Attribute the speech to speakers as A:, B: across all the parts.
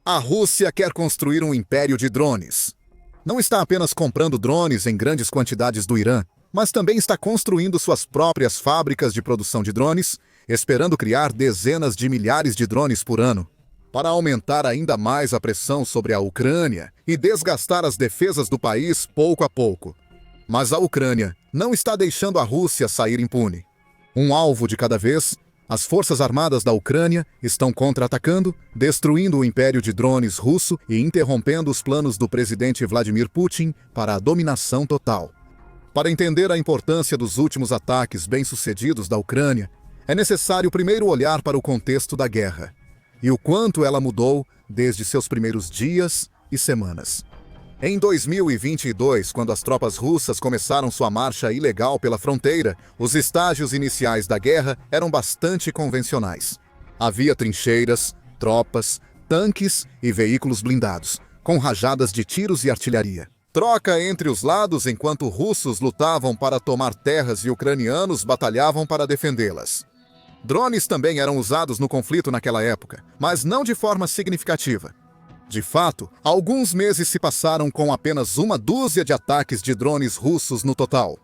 A: A Rússia quer construir um império de drones. Não está apenas comprando drones em grandes quantidades do Irã, mas também está construindo suas próprias fábricas de produção de drones, esperando criar dezenas de milhares de drones por ano, para aumentar ainda mais a pressão sobre a Ucrânia e desgastar as defesas do país pouco a pouco. Mas a Ucrânia não está deixando a Rússia sair impune. Um alvo de cada vez, as forças armadas da Ucrânia estão contra-atacando, destruindo o império de drones russo e interrompendo os planos do presidente Vladimir Putin para a dominação total. Para entender a importância dos últimos ataques bem-sucedidos da Ucrânia, é necessário primeiro olhar para o contexto da guerra e o quanto ela mudou desde seus primeiros dias e semanas. Em 2022, quando as tropas russas começaram sua marcha ilegal pela fronteira, os estágios iniciais da guerra eram bastante convencionais. Havia trincheiras, tropas, tanques e veículos blindados, com rajadas de tiros e artilharia. Troca entre os lados enquanto russos lutavam para tomar terras e ucranianos batalhavam para defendê-las. Drones também eram usados no conflito naquela época, mas não de forma significativa. De fato, alguns meses se passaram com apenas uma dúzia de ataques de drones russos no total.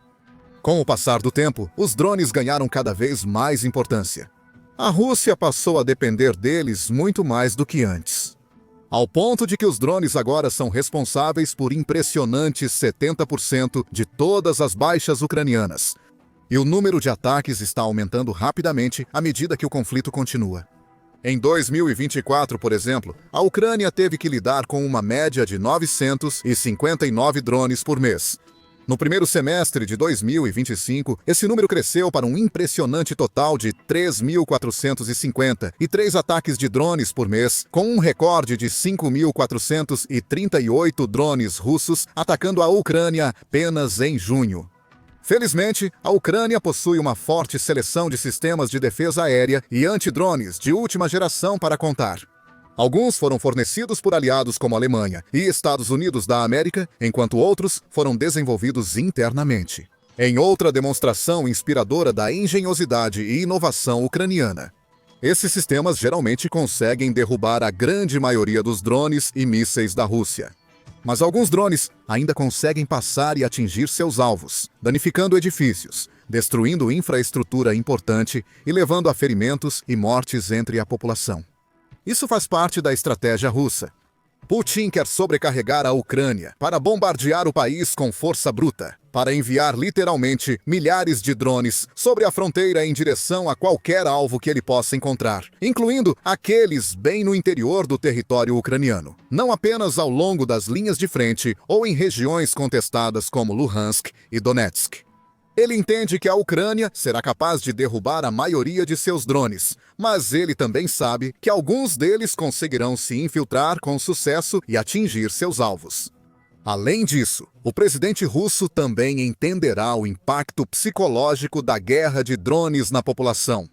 A: Com o passar do tempo, os drones ganharam cada vez mais importância. A Rússia passou a depender deles muito mais do que antes. Ao ponto de que os drones agora são responsáveis por impressionantes 70% de todas as baixas ucranianas. E o número de ataques está aumentando rapidamente à medida que o conflito continua. Em 2024, por exemplo, a Ucrânia teve que lidar com uma média de 959 drones por mês. No primeiro semestre de 2025, esse número cresceu para um impressionante total de 3.453 ataques de drones por mês, com um recorde de 5.438 drones russos atacando a Ucrânia apenas em junho. Felizmente, a Ucrânia possui uma forte seleção de sistemas de defesa aérea e antidrones de última geração para contar. Alguns foram fornecidos por aliados como a Alemanha e Estados Unidos da América, enquanto outros foram desenvolvidos internamente. Em outra demonstração inspiradora da engenhosidade e inovação ucraniana, esses sistemas geralmente conseguem derrubar a grande maioria dos drones e mísseis da Rússia. Mas alguns drones ainda conseguem passar e atingir seus alvos, danificando edifícios, destruindo infraestrutura importante e levando a ferimentos e mortes entre a população. Isso faz parte da estratégia russa. Putin quer sobrecarregar a Ucrânia para bombardear o país com força bruta, para enviar literalmente milhares de drones sobre a fronteira em direção a qualquer alvo que ele possa encontrar, incluindo aqueles bem no interior do território ucraniano, não apenas ao longo das linhas de frente ou em regiões contestadas como Luhansk e Donetsk. Ele entende que a Ucrânia será capaz de derrubar a maioria de seus drones, mas ele também sabe que alguns deles conseguirão se infiltrar com sucesso e atingir seus alvos. Além disso, o presidente russo também entenderá o impacto psicológico da guerra de drones na população.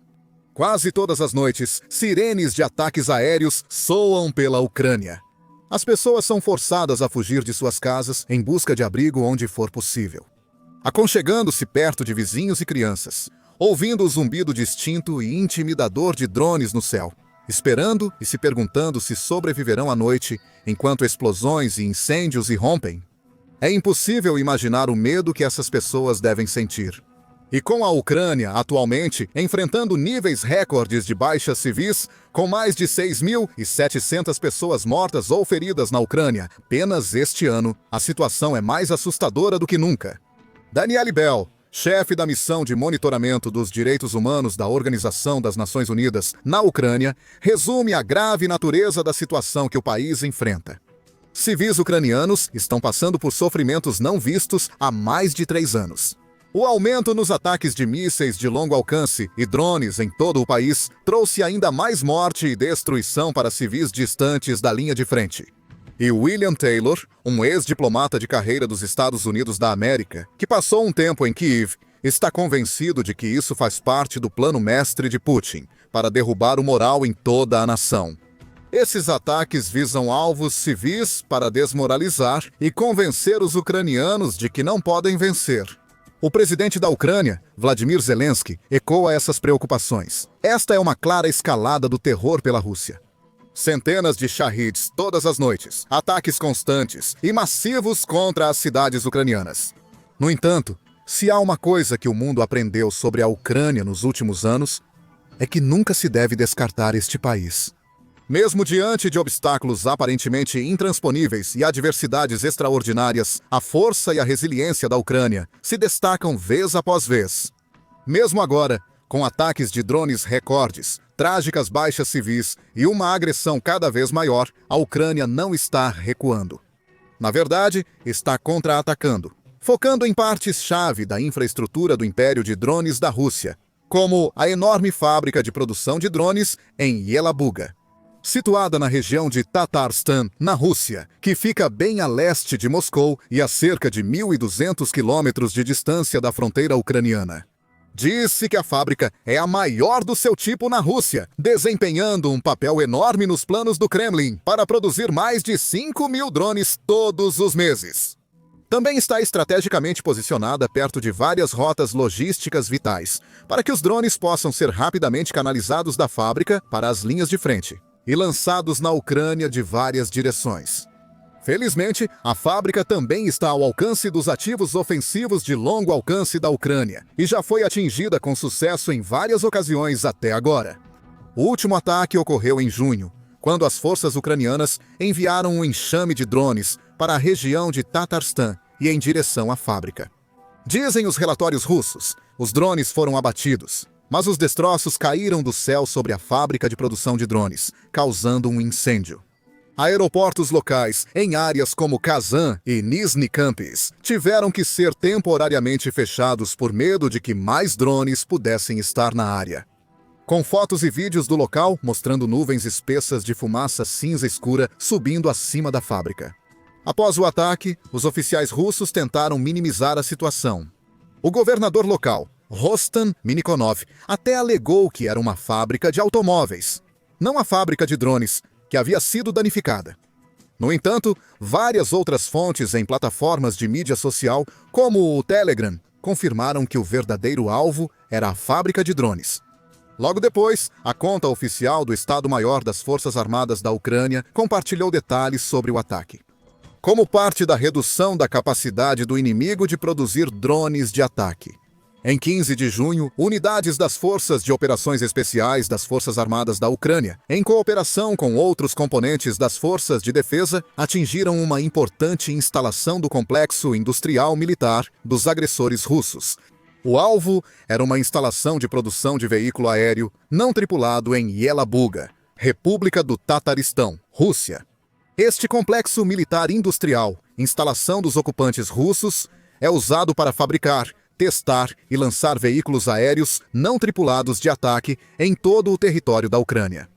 A: Quase todas as noites, sirenes de ataques aéreos soam pela Ucrânia. As pessoas são forçadas a fugir de suas casas em busca de abrigo onde for possível, aconchegando-se perto de vizinhos e crianças, ouvindo o zumbido distinto e intimidador de drones no céu, esperando e se perguntando se sobreviverão à noite enquanto explosões e incêndios irrompem. É impossível imaginar o medo que essas pessoas devem sentir. E com a Ucrânia, atualmente, enfrentando níveis recordes de baixas civis, com mais de 6.700 pessoas mortas ou feridas na Ucrânia apenas este ano, a situação é mais assustadora do que nunca. Danielle Bell, chefe da missão de monitoramento dos direitos humanos da Organização das Nações Unidas na Ucrânia, resume a grave natureza da situação que o país enfrenta. Civis ucranianos estão passando por sofrimentos não vistos há mais de 3 anos. O aumento nos ataques de mísseis de longo alcance e drones em todo o país trouxe ainda mais morte e destruição para civis distantes da linha de frente. E William Taylor, um ex-diplomata de carreira dos Estados Unidos da América, que passou um tempo em Kiev, está convencido de que isso faz parte do plano mestre de Putin para derrubar o moral em toda a nação. Esses ataques visam alvos civis para desmoralizar e convencer os ucranianos de que não podem vencer. O presidente da Ucrânia, Vladimir Zelensky, ecoa essas preocupações. Esta é uma clara escalada do terror pela Rússia. Centenas de Shahids todas as noites, ataques constantes e massivos contra as cidades ucranianas. No entanto, se há uma coisa que o mundo aprendeu sobre a Ucrânia nos últimos anos, é que nunca se deve descartar este país. Mesmo diante de obstáculos aparentemente intransponíveis e adversidades extraordinárias, a força e a resiliência da Ucrânia se destacam vez após vez. Mesmo agora, com ataques de drones recordes, trágicas baixas civis e uma agressão cada vez maior, a Ucrânia não está recuando. Na verdade, está contra-atacando, focando em partes-chave da infraestrutura do Império de Drones da Rússia, como a enorme fábrica de produção de drones em Yelabuga, situada na região de Tatarstan, na Rússia, que fica bem a leste de Moscou e a cerca de 1.200 quilômetros de distância da fronteira ucraniana. Disse que a fábrica é a maior do seu tipo na Rússia, desempenhando um papel enorme nos planos do Kremlin para produzir mais de 5.000 drones todos os meses. Também está estrategicamente posicionada perto de várias rotas logísticas vitais, para que os drones possam ser rapidamente canalizados da fábrica para as linhas de frente e lançados na Ucrânia de várias direções. Felizmente, a fábrica também está ao alcance dos ativos ofensivos de longo alcance da Ucrânia e já foi atingida com sucesso em várias ocasiões até agora. O último ataque ocorreu em junho, quando as forças ucranianas enviaram um enxame de drones para a região de Tatarstan e em direção à fábrica. Dizem os relatórios russos, os drones foram abatidos, mas os destroços caíram do céu sobre a fábrica de produção de drones, causando um incêndio. Aeroportos locais, em áreas como Kazan e Nizhny Campis, tiveram que ser temporariamente fechados por medo de que mais drones pudessem estar na área. Com fotos e vídeos do local mostrando nuvens espessas de fumaça cinza escura subindo acima da fábrica. Após o ataque, os oficiais russos tentaram minimizar a situação. O governador local, Rostan Minikonov, até alegou que era uma fábrica de automóveis, não a fábrica de drones, que havia sido danificada. No entanto, várias outras fontes em plataformas de mídia social, como o Telegram, confirmaram que o verdadeiro alvo era a fábrica de drones. Logo depois, a conta oficial do Estado-Maior das Forças Armadas da Ucrânia compartilhou detalhes sobre o ataque. Como parte da redução da capacidade do inimigo de produzir drones de ataque. Em 15 de junho, unidades das Forças de Operações Especiais das Forças Armadas da Ucrânia, em cooperação com outros componentes das Forças de Defesa, atingiram uma importante instalação do complexo industrial militar dos agressores russos. O alvo era uma instalação de produção de veículo aéreo não tripulado em Yelabuga, República do Tataristão, Rússia. Este complexo militar industrial, instalação dos ocupantes russos, é usado para fabricar, testar e lançar veículos aéreos não tripulados de ataque em todo o território da Ucrânia.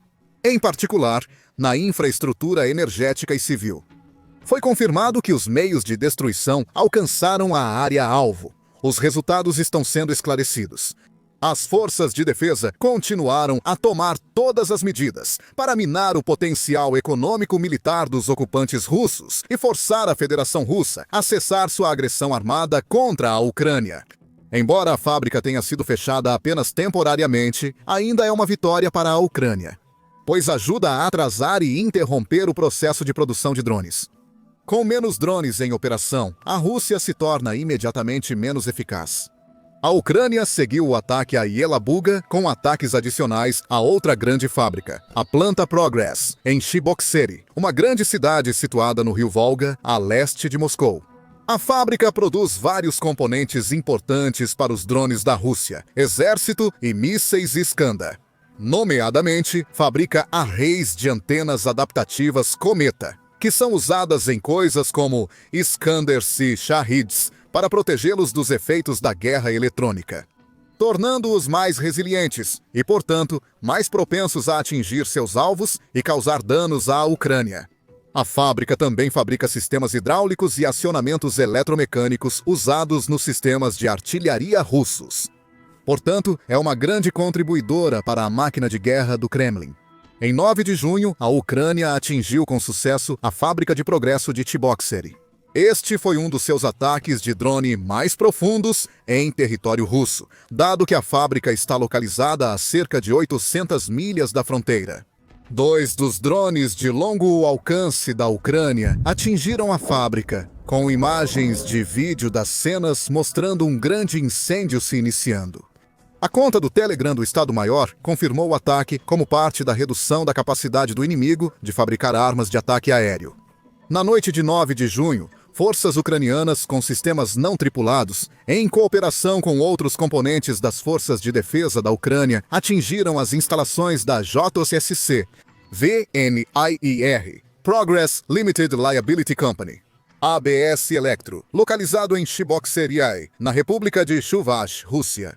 A: Em particular, na infraestrutura energética e civil. Foi confirmado que os meios de destruição alcançaram a área-alvo. Os resultados estão sendo esclarecidos. As forças de defesa continuaram a tomar todas as medidas para minar o potencial econômico-militar dos ocupantes russos e forçar a Federação Russa a cessar sua agressão armada contra a Ucrânia. Embora a fábrica tenha sido fechada apenas temporariamente, ainda é uma vitória para a Ucrânia, pois ajuda a atrasar e interromper o processo de produção de drones. Com menos drones em operação, a Rússia se torna imediatamente menos eficaz. A Ucrânia seguiu o ataque a Yelabuga com ataques adicionais a outra grande fábrica, a Planta Progress, em Chiboksery, uma grande cidade situada no rio Volga, a leste de Moscou. A fábrica produz vários componentes importantes para os drones da Rússia, exército e mísseis Iskander. Nomeadamente, fabrica arrays de antenas adaptativas Cometa, que são usadas em coisas como Iskander-C Shahids, para protegê-los dos efeitos da guerra eletrônica, tornando-os mais resilientes e, portanto, mais propensos a atingir seus alvos e causar danos à Ucrânia. A fábrica também fabrica sistemas hidráulicos e acionamentos eletromecânicos usados nos sistemas de artilharia russos. Portanto, é uma grande contribuidora para a máquina de guerra do Kremlin. Em 9 de junho, a Ucrânia atingiu com sucesso a fábrica de progresso de Chiboksery. Este foi um dos seus ataques de drone mais profundos em território russo, dado que a fábrica está localizada a cerca de 800 milhas da fronteira. Dois dos drones de longo alcance da Ucrânia atingiram a fábrica, com imagens de vídeo das cenas mostrando um grande incêndio se iniciando. A conta do Telegram do Estado-Maior confirmou o ataque como parte da redução da capacidade do inimigo de fabricar armas de ataque aéreo. Na noite de 9 de junho, forças ucranianas com sistemas não tripulados, em cooperação com outros componentes das forças de defesa da Ucrânia, atingiram as instalações da JSC, VNIER, Progress Limited Liability Company, ABS Electro, localizado em Chibok-Seriai, na República de Chuvash, Rússia.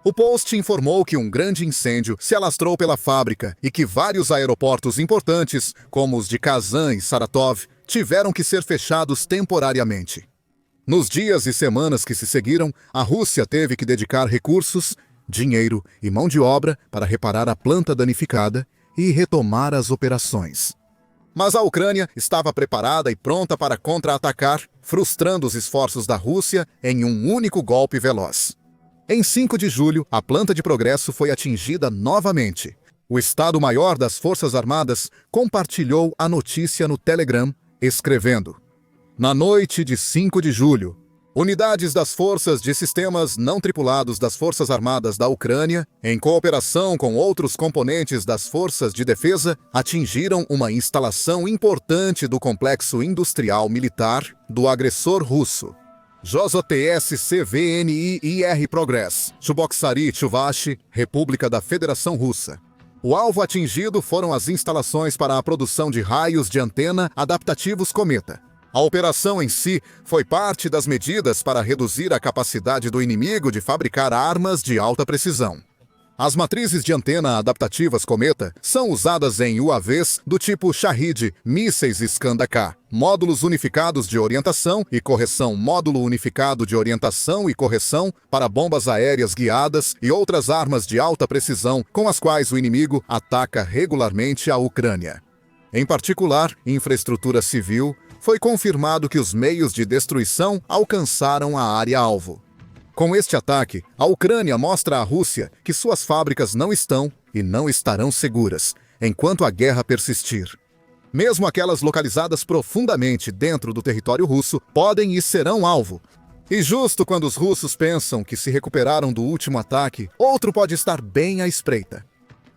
A: O post informou que um grande incêndio se alastrou pela fábrica e que vários aeroportos importantes, como os de Kazan e Saratov, tiveram que ser fechados temporariamente. Nos dias e semanas que se seguiram, a Rússia teve que dedicar recursos, dinheiro e mão de obra para reparar a planta danificada e retomar as operações. Mas a Ucrânia estava preparada e pronta para contra-atacar, frustrando os esforços da Rússia em um único golpe veloz. Em 5 de julho, a planta de Progresso foi atingida novamente. O Estado-Maior das Forças Armadas compartilhou a notícia no Telegram, escrevendo: na noite de 5 de julho, unidades das Forças de Sistemas Não Tripulados das Forças Armadas da Ucrânia, em cooperação com outros componentes das Forças de Defesa, atingiram uma instalação importante do complexo industrial militar do agressor russo. JSC-VNIER Progress, Cheboksary, Chuvash, República da Federação Russa. O alvo atingido foram as instalações para a produção de raios de antena adaptativos Cometa. A operação em si foi parte das medidas para reduzir a capacidade do inimigo de fabricar armas de alta precisão. As matrizes de antena adaptativas Cometa são usadas em UAVs do tipo Shahid, mísseis Iskander-K, módulos unificados de orientação e correção, módulo unificado de orientação e correção para bombas aéreas guiadas e outras armas de alta precisão com as quais o inimigo ataca regularmente a Ucrânia. Em particular, infraestrutura civil, foi confirmado que os meios de destruição alcançaram a área-alvo. Com este ataque, a Ucrânia mostra à Rússia que suas fábricas não estão e não estarão seguras, enquanto a guerra persistir. Mesmo aquelas localizadas profundamente dentro do território russo podem e serão alvo. E justo quando os russos pensam que se recuperaram do último ataque, outro pode estar bem à espreita.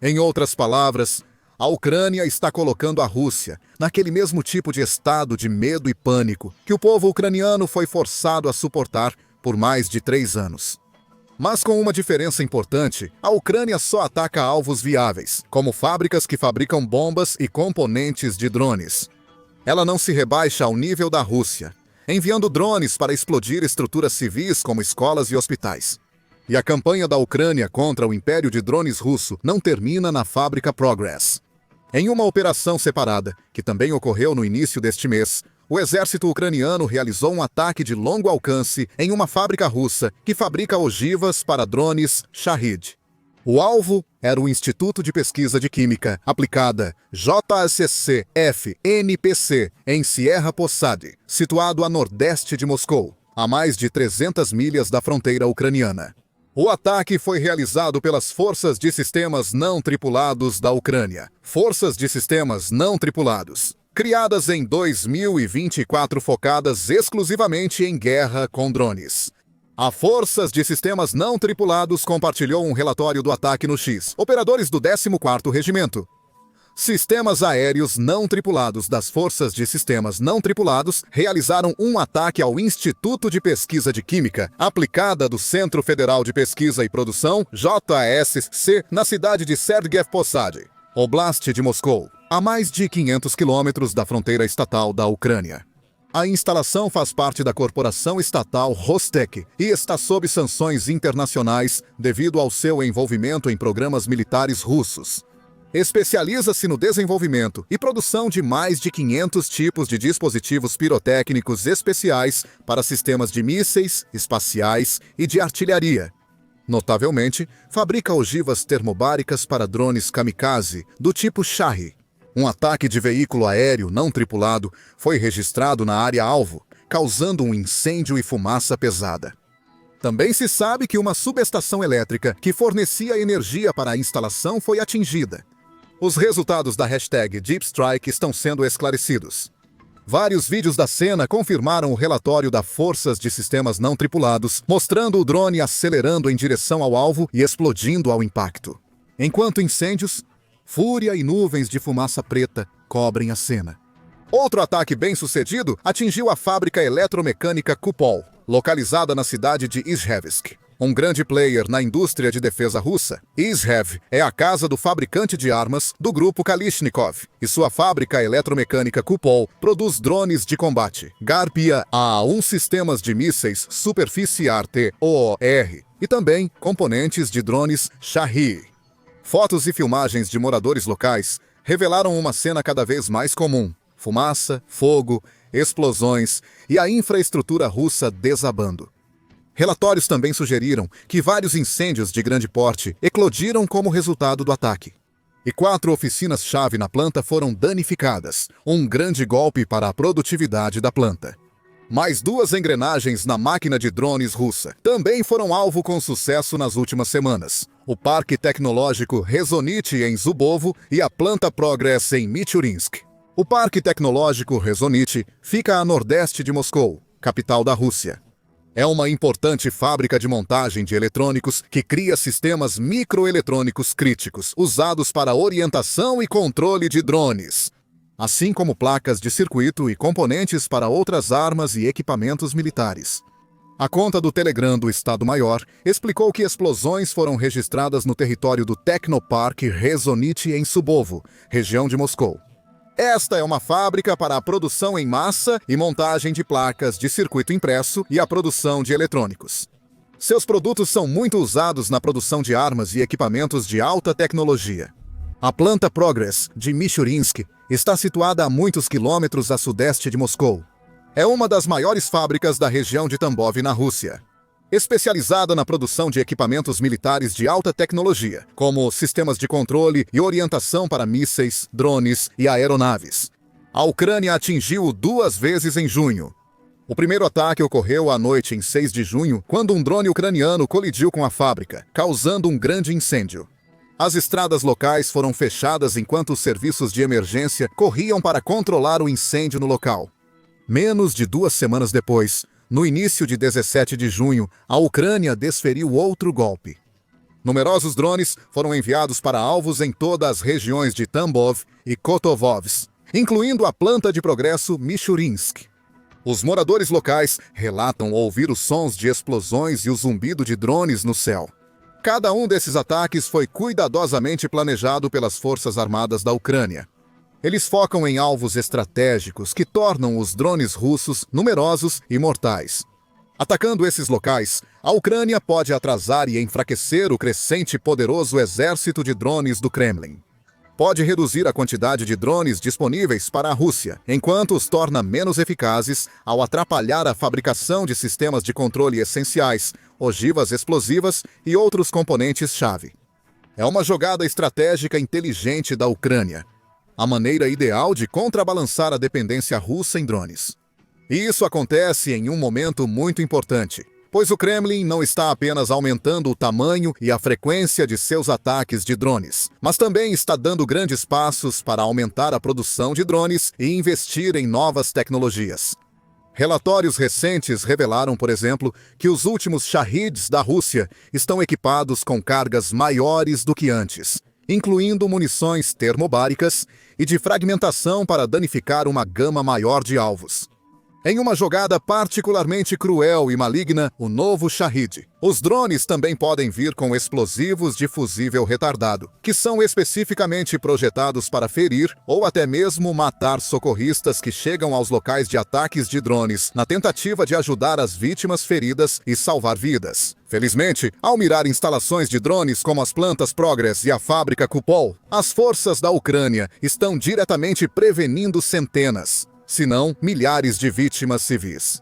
A: Em outras palavras, a Ucrânia está colocando a Rússia naquele mesmo tipo de estado de medo e pânico que o povo ucraniano foi forçado a suportar por mais de 3 anos. Mas com uma diferença importante, a Ucrânia só ataca alvos viáveis, como fábricas que fabricam bombas e componentes de drones. Ela não se rebaixa ao nível da Rússia, enviando drones para explodir estruturas civis como escolas e hospitais. E a campanha da Ucrânia contra o império de drones russo não termina na fábrica Progress. Em uma operação separada, que também ocorreu no início deste mês, o exército ucraniano realizou um ataque de longo alcance em uma fábrica russa que fabrica ogivas para drones Shahid. O alvo era o Instituto de Pesquisa de Química Aplicada JSC-FNPC, em Sierra Posad, situado a nordeste de Moscou, a mais de 300 milhas da fronteira ucraniana. O ataque foi realizado pelas Forças de Sistemas Não Tripulados da Ucrânia, Forças de Sistemas Não Tripulados, criadas em 2024 focadas exclusivamente em guerra com drones. A Forças de Sistemas Não Tripulados compartilhou um relatório do ataque no X, operadores do 14º Regimento. Sistemas aéreos não tripulados das Forças de Sistemas Não Tripulados realizaram um ataque ao Instituto de Pesquisa de Química Aplicada do Centro Federal de Pesquisa e Produção, JSC, na cidade de Sergev Posad, Oblast de Moscou, a mais de 500 quilômetros da fronteira estatal da Ucrânia. A instalação faz parte da corporação estatal Rostec e está sob sanções internacionais devido ao seu envolvimento em programas militares russos. Especializa-se no desenvolvimento e produção de mais de 500 tipos de dispositivos pirotécnicos especiais para sistemas de mísseis, espaciais e de artilharia. Notavelmente, fabrica ogivas termobáricas para drones kamikaze do tipo Shahi. Um ataque de veículo aéreo não tripulado foi registrado na área-alvo, causando um incêndio e fumaça pesada. Também se sabe que uma subestação elétrica que fornecia energia para a instalação foi atingida. Os resultados da hashtag Deep Strike estão sendo esclarecidos. Vários vídeos da cena confirmaram o relatório das Forças de Sistemas Não Tripulados, mostrando o drone acelerando em direção ao alvo e explodindo ao impacto. Enquanto incêndios, fúria e nuvens de fumaça preta cobrem a cena. Outro ataque bem-sucedido atingiu a fábrica eletromecânica Kupol, localizada na cidade de Izhevsk, um grande player na indústria de defesa russa. Izhev é a casa do fabricante de armas do grupo Kalishnikov, e sua fábrica eletromecânica Kupol produz drones de combate Garpia A1, sistemas de mísseis superfície ART-OOR e também componentes de drones Shahed. Fotos e filmagens de moradores locais revelaram uma cena cada vez mais comum: fumaça, fogo, explosões e a infraestrutura russa desabando. Relatórios também sugeriram que vários incêndios de grande porte eclodiram como resultado do ataque. E 4 oficinas-chave na planta foram danificadas, um grande golpe para a produtividade da planta. Mais 2 engrenagens na máquina de drones russa também foram alvo com sucesso nas últimas semanas: o Parque Tecnológico Rezonit em Zubovo e a planta Progress em Michurinsk. O Parque Tecnológico Rezonit fica a nordeste de Moscou, capital da Rússia. É uma importante fábrica de montagem de eletrônicos que cria sistemas microeletrônicos críticos usados para orientação e controle de drones, assim como placas de circuito e componentes para outras armas e equipamentos militares. A conta do Telegram do Estado-Maior explicou que explosões foram registradas no território do Technopark Rezonit em Zubovo, região de Moscou. Esta é uma fábrica para a produção em massa e montagem de placas de circuito impresso e a produção de eletrônicos. Seus produtos são muito usados na produção de armas e equipamentos de alta tecnologia. A planta Progress, de Michurinsk, está situada a muitos quilômetros a sudeste de Moscou. É uma das maiores fábricas da região de Tambov, na Rússia, especializada na produção de equipamentos militares de alta tecnologia, como sistemas de controle e orientação para mísseis, drones e aeronaves. A Ucrânia atingiu-o 2 vezes em junho. O primeiro ataque ocorreu à noite em 6 de junho, quando um drone ucraniano colidiu com a fábrica, causando um grande incêndio. As estradas locais foram fechadas enquanto os serviços de emergência corriam para controlar o incêndio no local. Menos de 2 semanas depois, no início de 17 de junho, a Ucrânia desferiu outro golpe. Numerosos drones foram enviados para alvos em todas as regiões de Tambov e Kotovovsk, incluindo a planta de progresso Michurinsk. Os moradores locais relatam ouvir os sons de explosões e o zumbido de drones no céu. Cada um desses ataques foi cuidadosamente planejado pelas Forças Armadas da Ucrânia. Eles focam em alvos estratégicos que tornam os drones russos numerosos e mortais. Atacando esses locais, a Ucrânia pode atrasar e enfraquecer o crescente e poderoso exército de drones do Kremlin. Pode reduzir a quantidade de drones disponíveis para a Rússia, enquanto os torna menos eficazes ao atrapalhar a fabricação de sistemas de controle essenciais, ogivas explosivas e outros componentes-chave. É uma jogada estratégica inteligente da Ucrânia, a maneira ideal de contrabalançar a dependência russa em drones. E isso acontece em um momento muito importante, pois o Kremlin não está apenas aumentando o tamanho e a frequência de seus ataques de drones, mas também está dando grandes passos para aumentar a produção de drones e investir em novas tecnologias. Relatórios recentes revelaram, por exemplo, que os últimos Shaheds da Rússia estão equipados com cargas maiores do que antes, incluindo munições termobáricas e de fragmentação para danificar uma gama maior de alvos. Em uma jogada particularmente cruel e maligna, o novo Shahed, os drones também podem vir com explosivos de fusível retardado, que são especificamente projetados para ferir ou até mesmo matar socorristas que chegam aos locais de ataques de drones, na tentativa de ajudar as vítimas feridas e salvar vidas. Felizmente, ao mirar instalações de drones como as plantas Progress e a fábrica Kupol, as forças da Ucrânia estão diretamente prevenindo centenas, se não milhares de vítimas civis.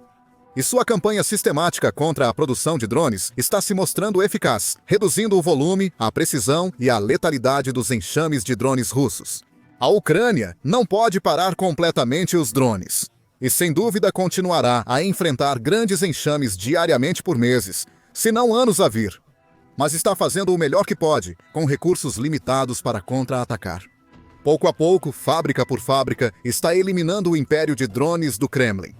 A: E sua campanha sistemática contra a produção de drones está se mostrando eficaz, reduzindo o volume, a precisão e a letalidade dos enxames de drones russos. A Ucrânia não pode parar completamente os drones, e sem dúvida continuará a enfrentar grandes enxames diariamente por meses, se não anos a vir. Mas está fazendo o melhor que pode, com recursos limitados para contra-atacar. Pouco a pouco, fábrica por fábrica, está eliminando o império de drones do Kremlin.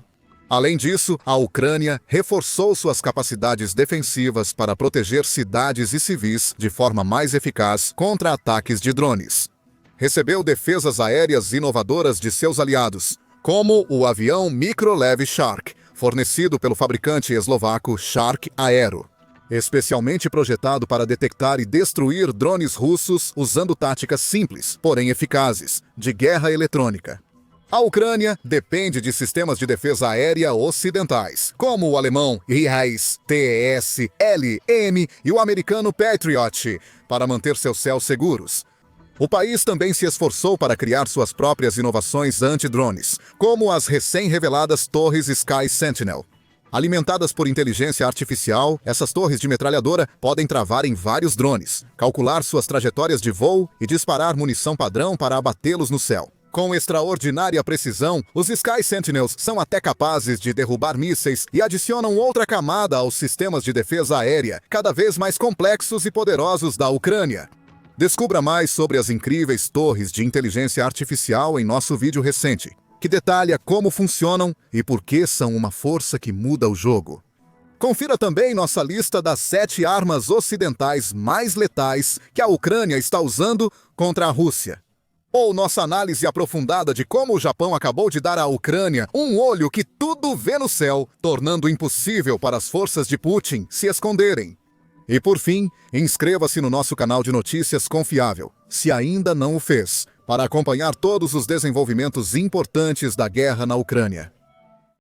A: Além disso, a Ucrânia reforçou suas capacidades defensivas para proteger cidades e civis de forma mais eficaz contra ataques de drones. Recebeu defesas aéreas inovadoras de seus aliados, como o avião microleve Shark, fornecido pelo fabricante eslovaco Shark Aero, especialmente projetado para detectar e destruir drones russos usando táticas simples, porém eficazes, de guerra eletrônica. A Ucrânia depende de sistemas de defesa aérea ocidentais, como o alemão IRIS-T, LM e o americano Patriot, para manter seus céus seguros. O país também se esforçou para criar suas próprias inovações anti-drones, como as recém-reveladas torres Sky Sentinel. Alimentadas por inteligência artificial, essas torres de metralhadora podem travar em vários drones, calcular suas trajetórias de voo e disparar munição padrão para abatê-los no céu. Com extraordinária precisão, os Sky Sentinels são até capazes de derrubar mísseis e adicionam outra camada aos sistemas de defesa aérea, cada vez mais complexos e poderosos da Ucrânia. Descubra mais sobre as incríveis torres de inteligência artificial em nosso vídeo recente, que detalha como funcionam e por que são uma força que muda o jogo. Confira também nossa lista das 7 armas ocidentais mais letais que a Ucrânia está usando contra a Rússia. Ou nossa análise aprofundada de como o Japão acabou de dar à Ucrânia um olho que tudo vê no céu, tornando impossível para as forças de Putin se esconderem. E por fim, inscreva-se no nosso canal de notícias confiável, se ainda não o fez, para acompanhar todos os desenvolvimentos importantes da guerra na Ucrânia.